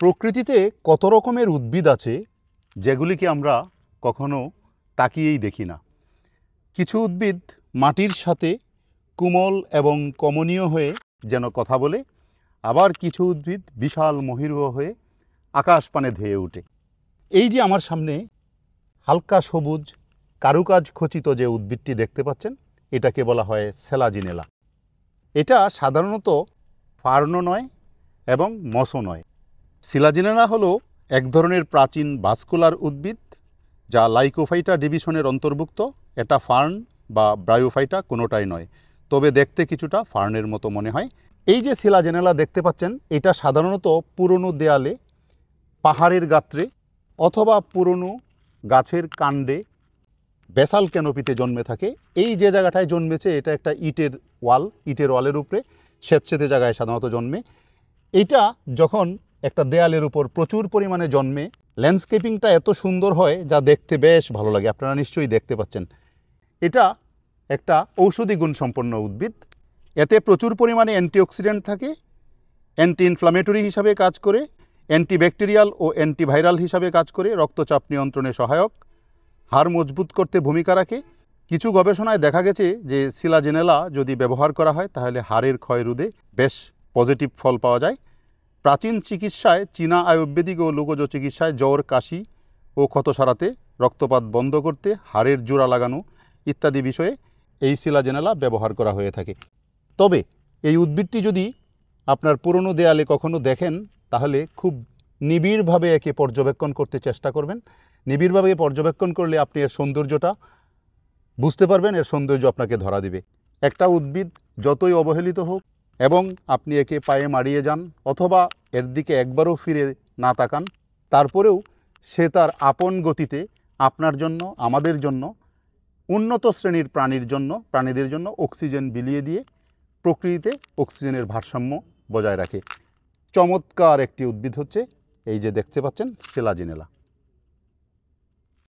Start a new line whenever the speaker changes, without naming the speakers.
প্রকৃতিতে কত রকমের উদ্ভিদ আছে যেগুলিকে আমরা কখনো তাকিয়েই দেখি না। কিছু উদ্ভিদ মাটির সাথে কোমল এবং কমনীয় হয়ে যেন কথা বলে, আবার কিছু উদ্ভিদ বিশাল মহীরুহ হয়ে আকাশপানে ধেয়ে ওঠে। এই যে আমার সামনে হালকা সবুজ কারুকাজ খচিত যে উদ্ভিদটি দেখতে পাচ্ছেন, এটাকে বলা হয় সেলাজিনেলা। এটা সাধারণত ফার্নও নয় এবং মসও নয়। সিলাজিনেলা হলো এক ধরনের প্রাচীন ভাস্কুলার উদ্ভিদ যা লাইকোফাইটা ডিভিশনের অন্তর্ভুক্ত। এটা ফার্ন বা ব্রায়োফাইটা কোনোটাই নয়, তবে দেখতে কিছুটা ফার্নের মতো মনে হয়। এই যে সিলাজিনেলা দেখতে পাচ্ছেন, এটা সাধারণত পুরনো দেয়ালে, পাহাড়ের গাত্রে অথবা পুরনো গাছের কাণ্ডে বেসাল ক্যানোপিতে জন্মে থাকে। এই যে জায়গাটায় জন্মেছে এটা একটা ইটের ওয়ালের উপরে স্যাঁতসেঁতে জায়গায় সাধারণত জন্মে। এটা যখন একটা দেয়ালের উপর প্রচুর পরিমাণে জন্মে, ল্যান্ডস্কেপিংটা এত সুন্দর হয় যা দেখতে বেশ ভালো লাগে। আপনারা নিশ্চয়ই দেখতে পাচ্ছেন। এটা একটা ঔষধি গুণসম্পন্ন উদ্ভিদ। এতে প্রচুর পরিমাণে অ্যান্টিঅক্সিডেন্ট থাকে, অ্যান্টি ইনফ্লামেটরি হিসাবে কাজ করে, অ্যান্টিব্যাকটেরিয়াল ও অ্যান্টিভাইরাল হিসাবে কাজ করে, রক্তচাপ নিয়ন্ত্রণে সহায়ক, হাড় মজবুত করতে ভূমিকা রাখে। কিছু গবেষণায় দেখা গেছে যে সিলাজিনেলা যদি ব্যবহার করা হয় তাহলে হাড়ের ক্ষয় রোধে বেশ পজিটিভ ফল পাওয়া যায়। প্রাচীন চিকিৎসায়, চীনা আয়ুর্বেদিক ও লোকজ চিকিৎসায় জ্বর, কাশি ও ক্ষত সারাতে, রক্তপাত বন্ধ করতে, হাড়ের জোড়া লাগানো ইত্যাদি বিষয়ে এই সিলাজিনেলা ব্যবহার করা হয়ে থাকে। তবে এই উদ্ভিদটি যদি আপনার পুরনো দেয়ালে কখনো দেখেন তাহলে খুব নিবিড়ভাবে একে পর্যবেক্ষণ করতে চেষ্টা করবেন। নিবিড়ভাবে পর্যবেক্ষণ করলে আপনি এর সৌন্দর্যটা বুঝতে পারবেন, এর সৌন্দর্য আপনাকে ধরা দিবে। একটা উদ্ভিদ যতই অবহেলিত হোক এবং আপনি একে পায়ে মারিয়ে যান অথবা এর দিকে একবারও ফিরে না তাকান, তারপরেও সে তার আপন গতিতে আপনার জন্য, আমাদের জন্য, উন্নত শ্রেণীর প্রাণীদের জন্য অক্সিজেন বিলিয়ে দিয়ে প্রকৃতিতে অক্সিজেনের ভারসাম্য বজায় রাখে। চমৎকার একটি উদ্ভিদ হচ্ছে এই যে দেখতে পাচ্ছেন সিলাজিনেলা।